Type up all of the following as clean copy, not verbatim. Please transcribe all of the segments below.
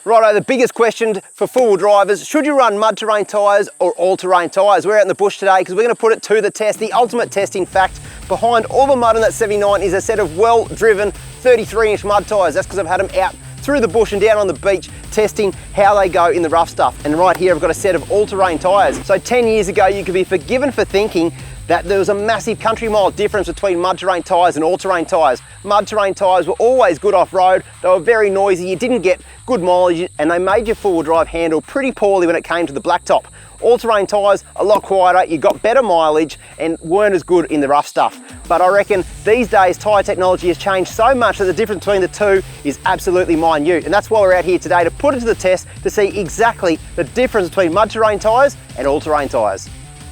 Righto, the biggest question for four-wheel drivers, should you run mud terrain tyres or all-terrain tyres? We're out in the bush today because we're going to put it to the test. The ultimate test, in fact, behind all the mud on that 79 is a set of well-driven 33-inch mud tyres. That's because I've had them out through the bush and down on the beach testing how they go in the rough stuff. And right here I've got a set of all-terrain tyres. So 10 years ago you could be forgiven for thinking that there was a massive country mile difference between mud terrain tyres and all-terrain tyres. Mud terrain tyres were always good off-road, they were very noisy, you didn't get good mileage, and they made your four-wheel drive handle pretty poorly when it came to the blacktop. All-terrain tyres, a lot quieter, you got better mileage and weren't as good in the rough stuff. But I reckon these days tyre technology has changed so much that the difference between the two is absolutely minute. And that's why we're out here today, to put it to the test to see exactly the difference between mud terrain tyres and all-terrain tyres.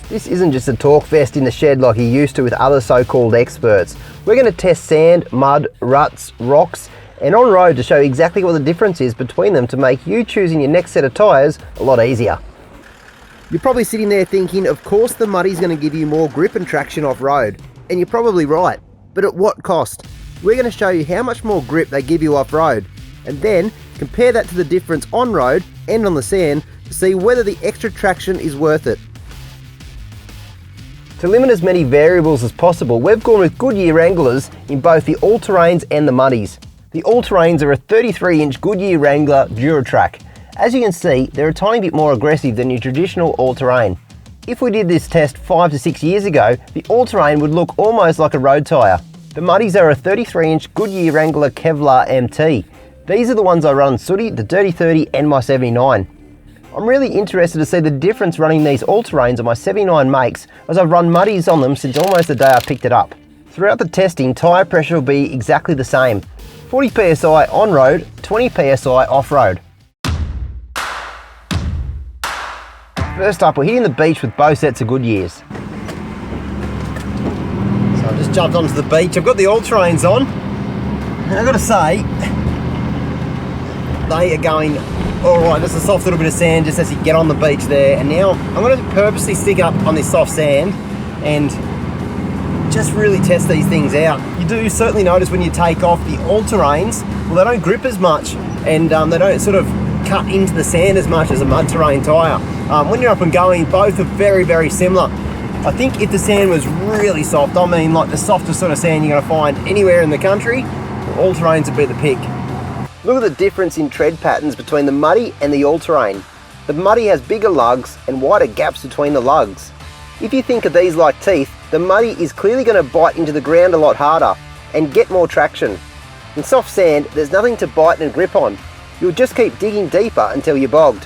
This isn't just a talk fest in the shed like you're used to with other so-called experts. We're going to test sand, mud, ruts, rocks, and on-road to show exactly what the difference is between them to make you choosing your next set of tyres a lot easier. You're probably sitting there thinking, of course the muddy's going to give you more grip and traction off-road. And you're probably right, but at what cost? We're going to show you how much more grip they give you off-road, and then compare that to the difference on-road and on the sand to see whether the extra traction is worth it. To limit as many variables as possible, we've gone with Goodyear Wranglers in both the all-terrains and the muddies. The all-terrains are a 33-inch Goodyear Wrangler Duratrac. As you can see, they're a tiny bit more aggressive than your traditional all-terrain. If we did this test 5 to 6 years ago, the all-terrain would look almost like a road tyre. The muddies are a 33-inch Goodyear Wrangler Kevlar MT. These are the ones I run on Sooty, the Dirty 30 and my 79. I'm really interested to see the difference running these all-terrains on my 79 makes, as I've run muddies on them since almost the day I picked it up. Throughout the testing, tyre pressure will be exactly the same. 40 psi on-road, 20 psi off-road. First up, we're hitting the beach with both sets of Goodyears. So I've just jumped onto the beach. I've got the all-terrains on, and I've got to say, they are going all right. Just a soft little bit of sand just as you get on the beach there. And now I'm going to purposely stick up on this soft sand and just really test these things out. You do certainly notice when you take off the all-terrains, well, they don't grip as much, and they don't sort of cut into the sand as much as a mud terrain tyre. When you're up and going, both are very, very similar. I think if the sand was really soft, I mean like the softest sort of sand you're going to find anywhere in the country, all-terrains would be the pick. Look at the difference in tread patterns between the muddy and the all-terrain. The muddy has bigger lugs and wider gaps between the lugs. If you think of these like teeth, the muddy is clearly going to bite into the ground a lot harder and get more traction. In soft sand, there's nothing to bite and grip on. You'll just keep digging deeper until you're bogged.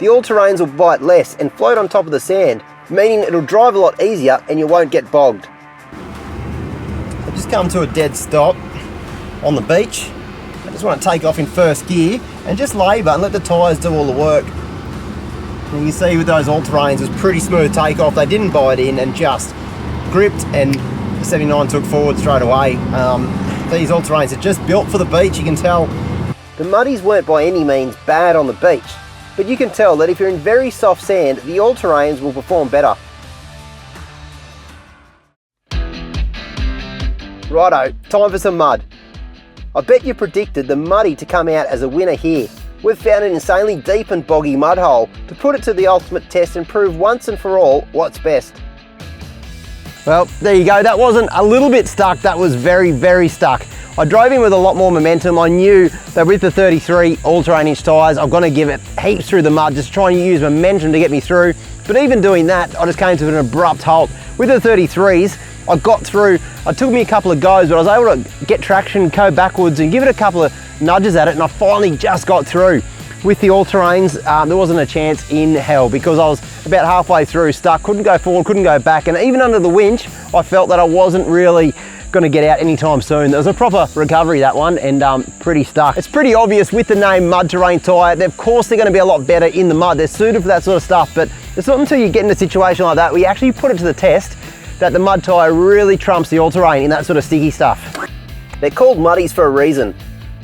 The all-terrains will bite less and float on top of the sand, meaning it'll drive a lot easier and you won't get bogged. I've just come to a dead stop on the beach. I just want to take off in first gear and just labour and let the tyres do all the work. And you can see with those all-terrains, it was pretty smooth takeoff. They didn't bite in and just gripped, and the 79 took forward straight away. These all-terrains are just built for the beach, you can tell. The muddies weren't by any means bad on the beach, but you can tell that if you're in very soft sand, the all-terrains will perform better. Righto, time for some mud. I bet you predicted the muddy to come out as a winner here. We've found an insanely deep and boggy mud hole to put it to the ultimate test and prove once and for all what's best. Well, there you go. That wasn't a little bit stuck, that was very, very stuck. I drove in with a lot more momentum. I knew that with the 33 all-terrain inch tyres, I'm going to give it heaps through the mud, just trying to use momentum to get me through. But even doing that, I just came to an abrupt halt. With the 33s, I got through. It took me a couple of goes, but I was able to get traction, go backwards and give it a couple of nudges at it, and I finally just got through. With the all-terrains, there wasn't a chance in hell because I was about halfway through, stuck, couldn't go forward, couldn't go back, and even under the winch, I felt that I wasn't really going to get out anytime soon. There was a proper recovery, that one, and pretty stuck. It's pretty obvious with the name mud terrain tyre, of course they're going to be a lot better in the mud. They're suited for that sort of stuff, but it's not until you get in a situation like that where you actually put it to the test that the mud tyre really trumps the all-terrain in that sort of sticky stuff. They're called muddies for a reason.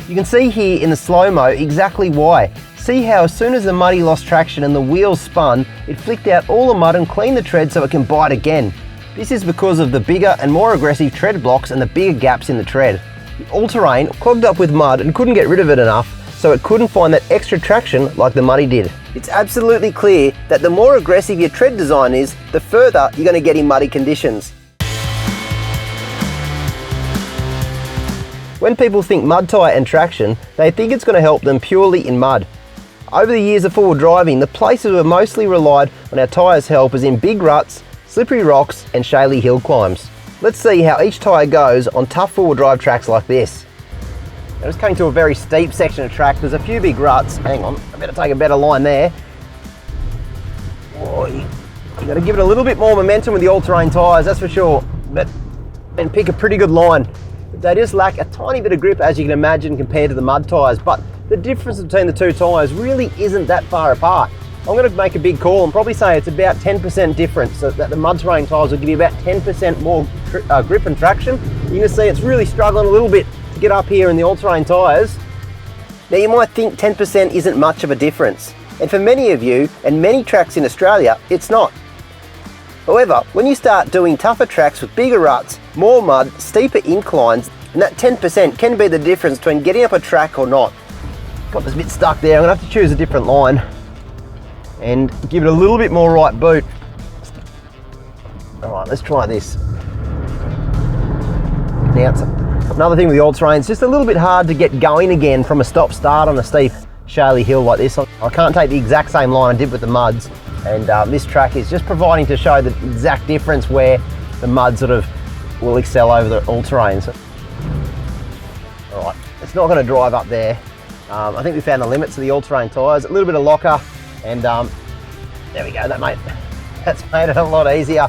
You can see here in the slow-mo exactly why. See how as soon as the muddy lost traction and the wheels spun, it flicked out all the mud and cleaned the tread so it can bite again. This is because of the bigger and more aggressive tread blocks and the bigger gaps in the tread. The all-terrain clogged up with mud and couldn't get rid of it enough, so it couldn't find that extra traction like the Muddy did. It's absolutely clear that the more aggressive your tread design is, the further you're going to get in muddy conditions. When people think mud tyre and traction, they think it's going to help them purely in mud. Over the years of four-wheel driving, the places we've mostly relied on our tyres' help is in big ruts, slippery rocks and shaly hill climbs. Let's see how each tyre goes on tough four-wheel drive tracks like this. I'm just coming to a very steep section of track. There's a few big ruts. Hang on, I better take a better line there. Boy, you got to give it a little bit more momentum with the all-terrain tyres, that's for sure. And pick a pretty good line. They just lack a tiny bit of grip, as you can imagine, compared to the mud tyres. But the difference between the two tyres really isn't that far apart. I'm going to make a big call and probably say it's about 10% difference, so that the mud terrain tyres will give you about 10% more grip and traction. You can see it's really struggling a little bit to get up here in the all-terrain tyres. Now you might think 10% isn't much of a difference, and for many of you and many tracks in Australia, it's not. However, when you start doing tougher tracks with bigger ruts, more mud, steeper inclines, and that 10% can be the difference between getting up a track or not. Got this bit stuck there, I'm going to have to choose a different line and give it a little bit more right boot. Alright, let's try this. Now, it's another thing with the all-terrain, it's just a little bit hard to get going again from a stop-start on a steep, shaly hill like this. I can't take the exact same line I did with the muds, and this track is just providing to show the exact difference where the mud sort of will excel over the all-terrain. So, alright, it's not going to drive up there. I think we found the limits of the all-terrain tyres, a little bit of locker, and there we go, that's made it a lot easier.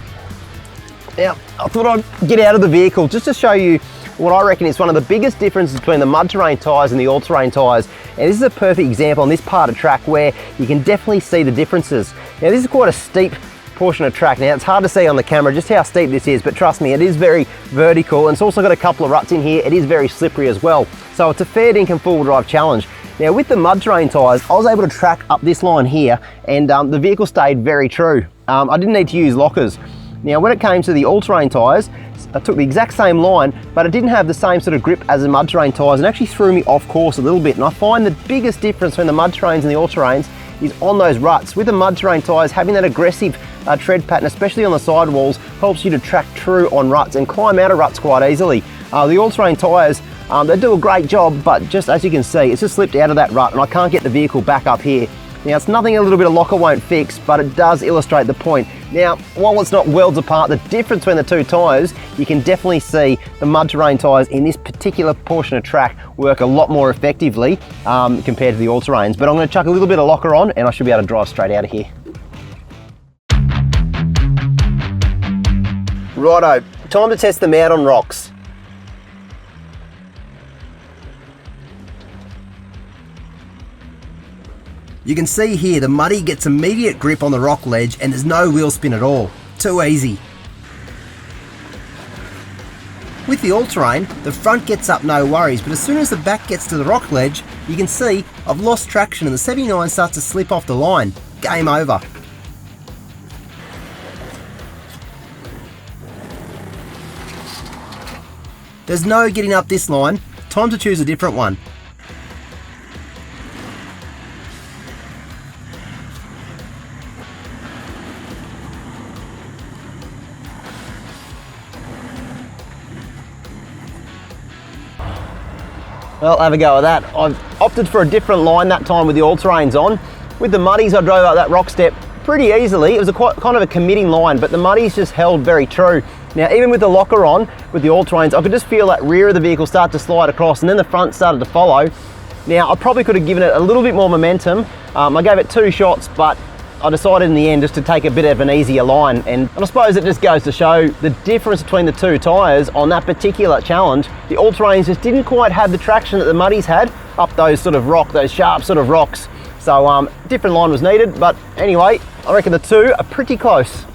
Now, I thought I'd get out of the vehicle just to show you what I reckon is one of the biggest differences between the mud terrain tyres and the all-terrain tyres. And this is a perfect example on this part of track where you can definitely see the differences. Now this is quite a steep portion of track. Now it's hard to see on the camera just how steep this is, but trust me, it is very vertical, and it's also got a couple of ruts in here. It is very slippery as well. So it's a fair dinkum four-wheel drive challenge. Now with the mud terrain tyres, I was able to track up this line here, and the vehicle stayed very true. I didn't need to use lockers. Now when it came to the all-terrain tyres, I took the exact same line, but it didn't have the same sort of grip as the mud terrain tyres, and actually threw me off course a little bit. And I find the biggest difference between the mud terrains and the all-terrains is on those ruts. With the mud terrain tyres, having that aggressive tread pattern, especially on the sidewalls, helps you to track true on ruts and climb out of ruts quite easily. The all-terrain tyres, they do a great job, but just as you can see, it's just slipped out of that rut and I can't get the vehicle back up here. Now it's nothing a little bit of locker won't fix, but it does illustrate the point. Now, while it's not worlds apart, the difference between the two tyres, you can definitely see the mud terrain tyres in this particular portion of track work a lot more effectively compared to the all-terrains. But I'm going to chuck a little bit of locker on and I should be able to drive straight out of here. Righto, time to test them out on rocks. You can see here the Muddy gets immediate grip on the rock ledge and there's no wheel spin at all. Too easy. With the all-terrain, the front gets up no worries, but as soon as the back gets to the rock ledge, you can see I've lost traction and the 79 starts to slip off the line. Game over. There's no getting up this line. Time to choose a different one. Well, have a go at that. I've opted for a different line that time with the all-terrains on. With the muddies, I drove up that rock step pretty easily. It was kind of a committing line, but the muddies just held very true. Now, even with the locker on, with the all-terrains, I could just feel that rear of the vehicle start to slide across, and then the front started to follow. Now, I probably could have given it a little bit more momentum. I gave it 2 shots, but I decided in the end just to take a bit of an easier line, and I suppose it just goes to show the difference between the two tyres on that particular challenge. The all-terrains just didn't quite have the traction that the muddies had up those sharp sort of rocks. So different line was needed, but anyway, I reckon the two are pretty close.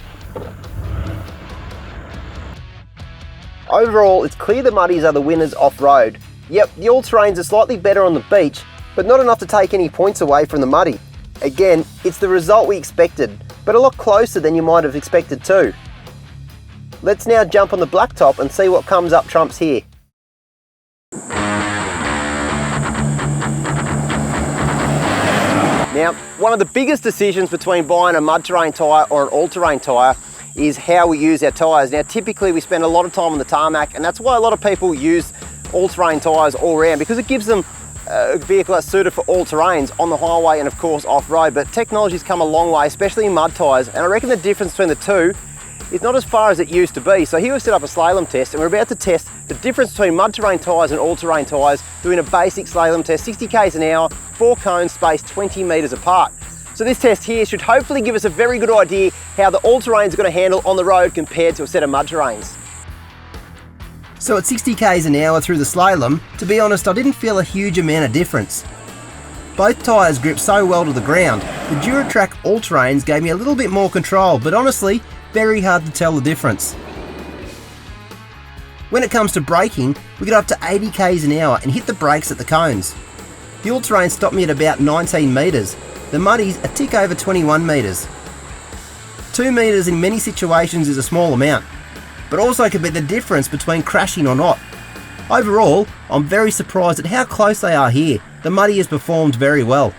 Overall, it's clear the muddies are the winners off-road. Yep, the all-terrains are slightly better on the beach, but not enough to take any points away from the muddy. Again, it's the result we expected, but a lot closer than you might have expected too. Let's now jump on the blacktop and see what comes up trumps here. Now, one of the biggest decisions between buying a mud terrain tyre or an all-terrain tyre is how we use our tyres. Now, typically we spend a lot of time on the tarmac, and that's why a lot of people use all-terrain tyres all around, because it gives them a vehicle that's suited for all terrains on the highway and of course off-road. But technology's come a long way, especially in mud tyres, and I reckon the difference between the two is not as far as it used to be. So here we've set up a slalom test, and we're about to test the difference between mud terrain tyres and all-terrain tyres, doing a basic slalom test, 60 k's an hour, 4 cones spaced 20 metres apart. So this test here should hopefully give us a very good idea how the all-terrains are going to handle on the road compared to a set of mud terrains. So at 60 k's an hour through the slalom, to be honest, I didn't feel a huge amount of difference. Both tyres grip so well to the ground. The Duratrac all-terrains gave me a little bit more control, but honestly, very hard to tell the difference. When it comes to braking, we got up to 80 k's an hour and hit the brakes at the cones. The all-terrain stopped me at about 19 metres, the muddies a tick over 21 metres. 2 metres in many situations is a small amount, but also could be the difference between crashing or not. Overall, I'm very surprised at how close they are here. The muddy has performed very well.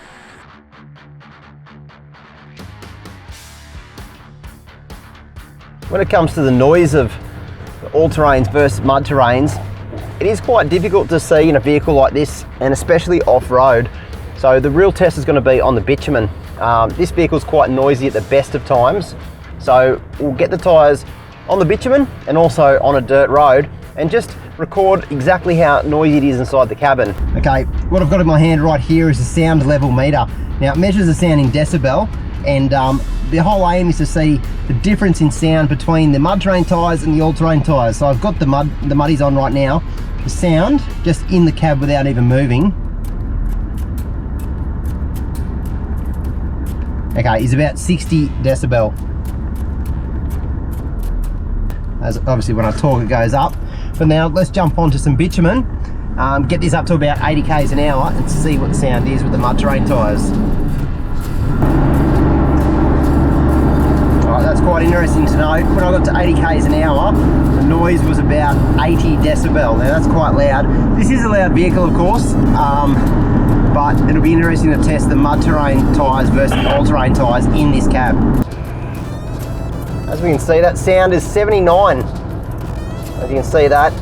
When it comes to the noise of all-terrains versus mud terrains, it is quite difficult to see in a vehicle like this, and especially off-road. So the real test is going to be on the bitumen. This vehicle is quite noisy at the best of times, so we'll get the tyres on the bitumen and also on a dirt road and just record exactly how noisy it is inside the cabin. Okay, what I've got in my hand right here is a sound level meter. Now it measures the sound in decibel, and the whole aim is to see the difference in sound between the mud terrain tyres and the all-terrain tyres. So I've got the muddies on right now. The sound just in the cab without even moving, okay, is about 60 decibel. As obviously when I talk it goes up. But now let's jump onto some bitumen, get this up to about 80 k's an hour and see what the sound is with the mud terrain tyres. Alright, that's quite interesting to know. When I got to 80 k's an hour, the noise was about 80 decibel. Now that's quite loud. This is a loud vehicle, of course, but it'll be interesting to test the mud terrain tyres versus the all-terrain tyres in this cab. As we can see, that sound is 79. As you can see that.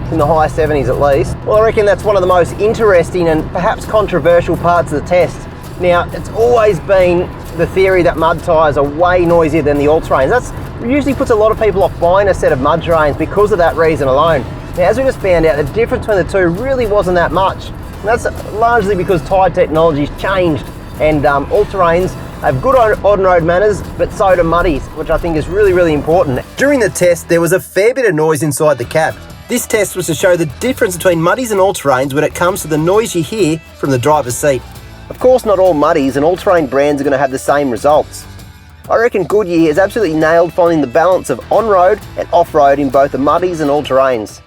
It's in the high 70s at least. Well, I reckon that's one of the most interesting and perhaps controversial parts of the test. Now, it's always been the theory that mud tyres are way noisier than the all-terrains. That usually puts a lot of people off buying a set of mud terrains because of that reason alone. Now, as we just found out, the difference between the two really wasn't that much. And that's largely because tyre technology's changed, and all-terrains have good on-road manners, but so do muddies, which I think is really, really important. During the test, there was a fair bit of noise inside the cab. This test was to show the difference between muddies and all-terrains when it comes to the noise you hear from the driver's seat. Of course, not all muddies and all-terrain brands are going to have the same results. I reckon Goodyear has absolutely nailed finding the balance of on-road and off-road in both the muddies and all-terrains.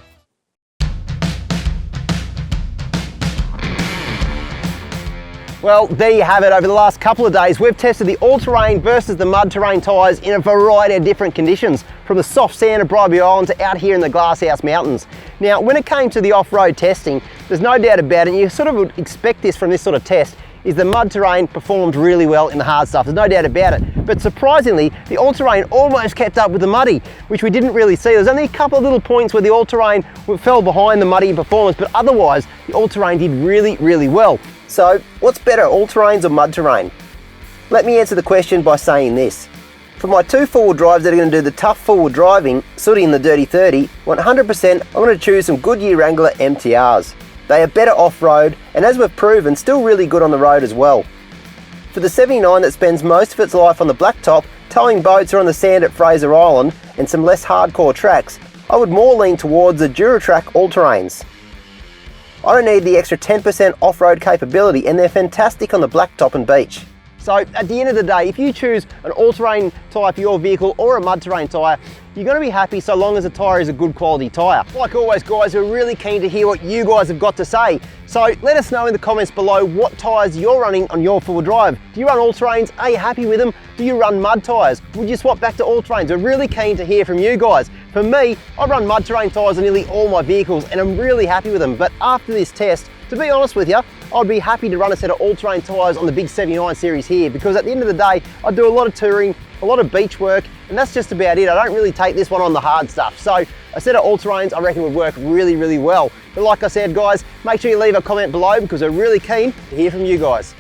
Well, there you have it. Over the last couple of days, we've tested the all-terrain versus the mud terrain tyres in a variety of different conditions, from the soft sand of Bribie Island to out here in the Glasshouse Mountains. Now, when it came to the off-road testing, there's no doubt about it, and you sort of would expect this from this sort of test, is the mud terrain performed really well in the hard stuff. There's no doubt about it. But surprisingly, the all-terrain almost kept up with the muddy, which we didn't really see. There's only a couple of little points where the all-terrain fell behind the muddy in performance, but otherwise, the all-terrain did really, really well. So, what's better, all-terrains or mud terrain? Let me answer the question by saying this. For my two four-wheel drives that are going to do the tough forward driving, sooty in the dirty 30, 100% I'm going to choose some Goodyear Wrangler MTRs. They are better off-road, and as we've proven, still really good on the road as well. For the 79 that spends most of its life on the blacktop, towing boats or on the sand at Fraser Island, and some less hardcore tracks, I would more lean towards the Duratrac all-terrains. I don't need the extra 10% off-road capability, and they're fantastic on the blacktop and beach. So at the end of the day, if you choose an all-terrain tyre for your vehicle or a mud terrain tyre, you're going to be happy so long as the tyre is a good quality tyre. Like always guys, we're really keen to hear what you guys have got to say. So let us know in the comments below what tyres you're running on your four-wheel drive. Do you run all-terrains? Are you happy with them? Do you run mud tyres? Would you swap back to all-terrains? We're really keen to hear from you guys. For me, I run mud terrain tyres on nearly all my vehicles and I'm really happy with them. But after this test, To be honest with you, I'd be happy to run a set of all-terrain tyres on the big 79 series here, because at the end of the day, I do a lot of touring, a lot of beach work, and that's just about it. I don't really take this one on the hard stuff. So a set of all-terrains I reckon would work really, really well. But like I said, guys, make sure you leave a comment below because we're really keen to hear from you guys.